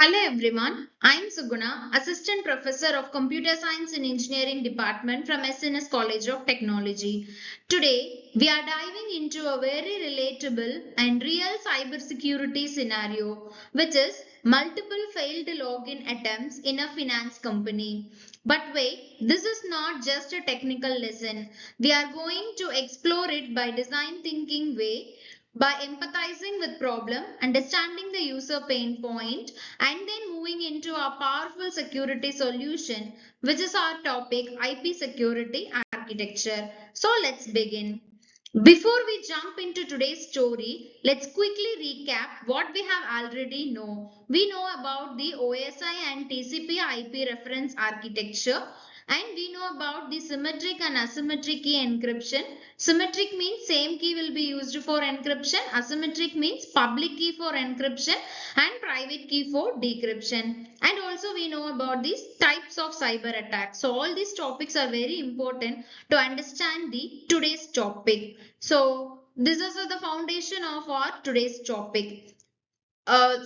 Hello everyone, I am Suguna, Assistant Professor of Computer Science and Engineering Department from SNS College of Technology. Today, we are diving into a very relatable and real cybersecurity scenario, which is multiple failed login attempts in a finance company. But wait, this is not just a technical lesson. We are going to explore it by design thinking way by empathizing with problem, understanding the user pain point, and then moving into our powerful security solution, which is our topic IP security architecture. So let's begin. Before we jump into today's story, let's quickly recap what we have already know. We know about the OSI and TCP IP reference architecture, and we know about the symmetric and asymmetric key encryption. Symmetric means same key will be used for encryption. Asymmetric means public key for encryption and private key for decryption. And also we know about these types of cyber attacks. So all these topics are very important to understand the today's topic. So this is the foundation of our today's topic.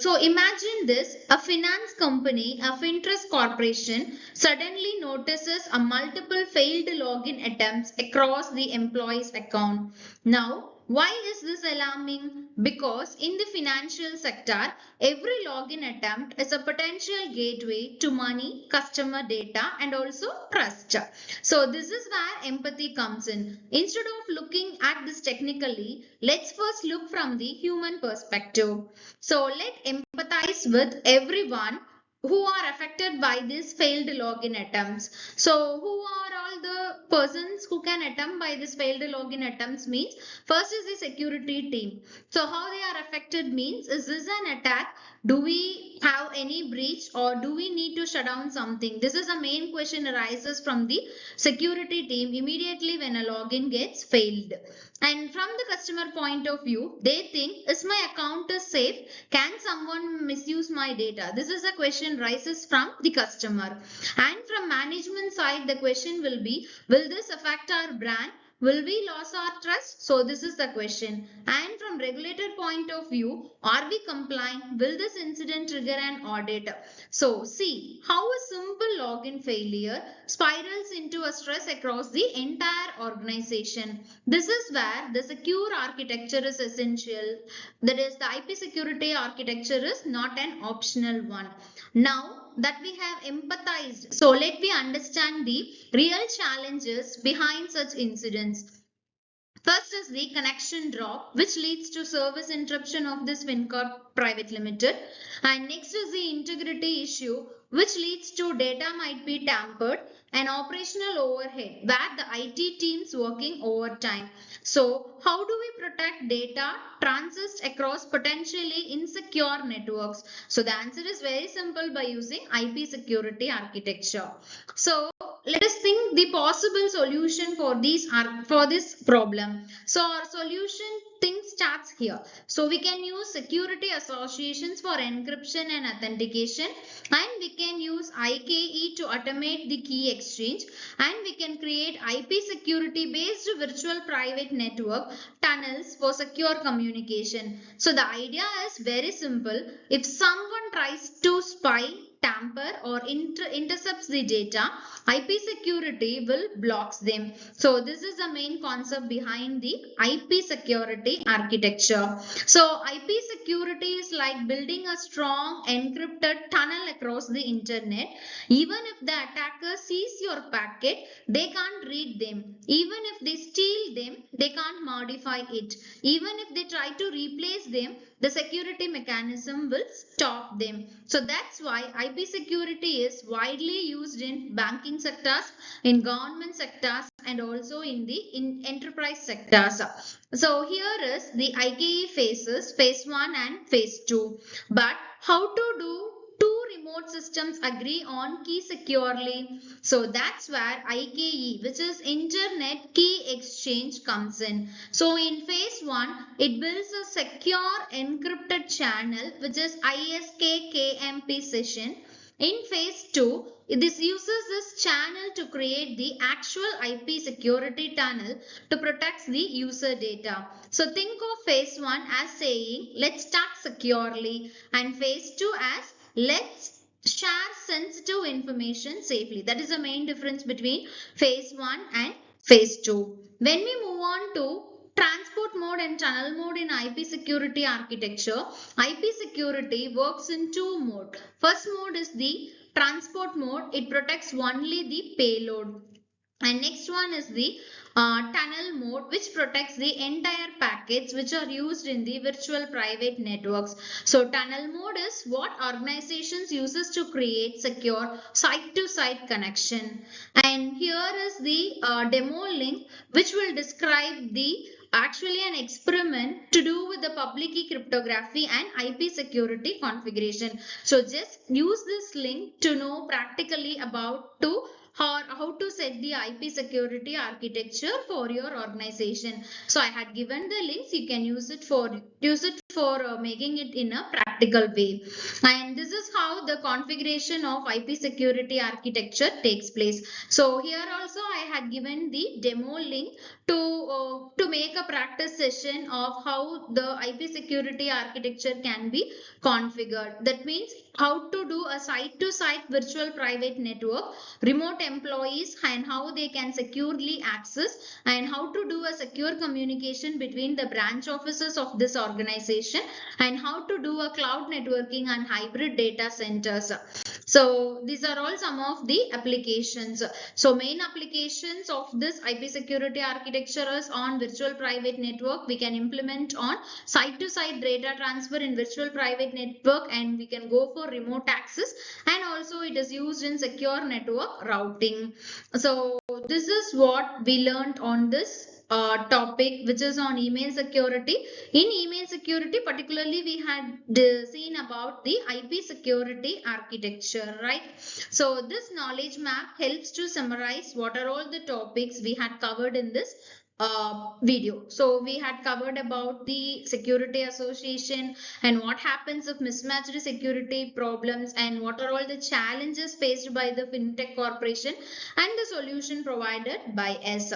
So imagine this, a finance company, a FinTrust Corporation suddenly notices a multiple failed login attempts across the employee's account. Now, why is this alarming? Because in the financial sector, every login attempt is a potential gateway to money, customer data, and also trust. So this is where empathy comes in. Instead of looking at this technically, let's first look from the human perspective. So let empathize with everyone who are affected by these failed login attempts. So who are all the persons who can attempt by this failed login attempts means first is the security team. So how they are affected means is this an attack? Do we have any breach or do we need to shut down something? This is a main question arises from the security team immediately when a login gets failed. And from the customer point of view, they think, is my account is safe? Can someone misuse my data? This is a question rises from the customer. And from management side, the question will be, will this affect our brand? Will we lose our trust? So this is the question. And from regulator point of view, are we complying? Will this incident trigger an audit? So see how a simple login failure spirals into a stress across the entire organization. This is where the secure architecture is essential. That is, the IP security architecture is not an optional one. Now that we have empathized, so let me understand the real challenges behind such incidents. First is the connection drop, which leads to service interruption of this FinCorp Private Limited. And next is the integrity issue, which leads to data might be tampered and operational overhead, where the IT teams working overtime. So, how do we protect data transist across potentially insecure networks? So, the answer is very simple by using IP security architecture. So, let us think the possible solution for this problem. So our solution thing starts here. So we can use security associations for encryption and authentication, and we can use IKE to automate the key exchange, and we can create IP security based virtual private network tunnels for secure communication. So the idea is very simple. If someone tries to spy, tamper or intercepts the data, IP security will blocks them. So this is the main concept behind the IP security architecture. So IP security is like building a strong encrypted tunnel across the internet. Even if the attacker sees your packet, they can't read them. Even if they steal them, they can't modify it. Even if they try to replace them, the security mechanism will stop them. So that's why IP security is widely used in banking sectors, in government sectors, and also in the enterprise sectors. So here is the IKE phases, phase 1 and phase 2. But how to do two remote systems agree on key securely? So that's where IKE, which is Internet Key Exchange, comes in. So in phase 1, it builds a secure encrypted channel, which is ISK-KMP session. In phase 2, this uses this channel to create the actual IP security tunnel to protect the user data. So think of phase 1 as saying, let's start securely, and phase 2 as let's share sensitive information safely. That is the main difference between phase 1 and phase 2. When we move on to transport mode and tunnel mode in IP security architecture, IP security works in two modes. First mode is the transport mode. It protects only the payload. And next one is the tunnel mode, which protects the entire packets which are used in the virtual private networks. So tunnel mode is what organizations uses to create secure site-to-site connection. And here is the demo link which will describe the actually an experiment to do with the public key cryptography and IP security configuration. So just use this link to know practically about to how to set the IP security architecture for your organization. So I had given the links. You can use it for making it in a practical way. And this is how the configuration of IP security architecture takes place. So here also I had given the demo link to make a practice session of how the IP security architecture can be configured. That means how to do a site-to-site virtual private network, remote employees and how they can securely access, and how to do a secure communication between the branch offices of this organization, and how to do a cloud networking and hybrid data centers. So these are all some of the applications. So main applications of this IP security architecture is on virtual private network. We can implement on site-to-site data transfer in virtual private network, and we can go for remote access, and also it is used in secure network routing. So this is what we learned on this topic, which is on email security. In email security particularly, we had seen about the IP security architecture, right? So this knowledge map helps to summarize what are all the topics we had covered in this video. So we had covered about the security association and what happens if mismatched security problems, and what are all the challenges faced by the fintech corporation, and the solution provided by us.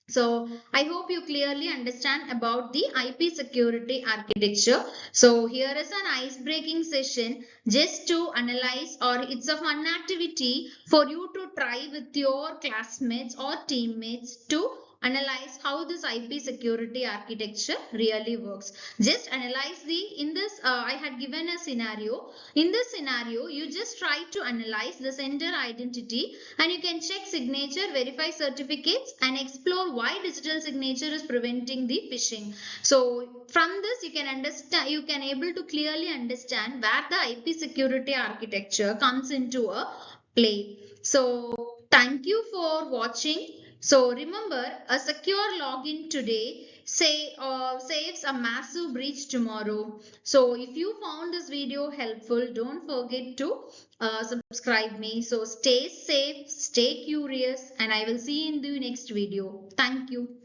So I hope you clearly understand about the IP security architecture. So here is an ice breaking session just to analyze, or it's a fun activity for you to try with your classmates or teammates to analyze how this IP security architecture really works. Just analyze in this I had given a scenario. In this scenario, you just try to analyze the sender identity, and you can check signature, verify certificates, and explore why digital signature is preventing the phishing. So from this you can understand, you can able to clearly understand where the IP security architecture comes into a play. So thank you for watching. So remember, a secure login today saves a massive breach tomorrow. So if you found this video helpful, don't forget to subscribe me. So stay safe, stay curious, and I will see you in the next video. Thank you.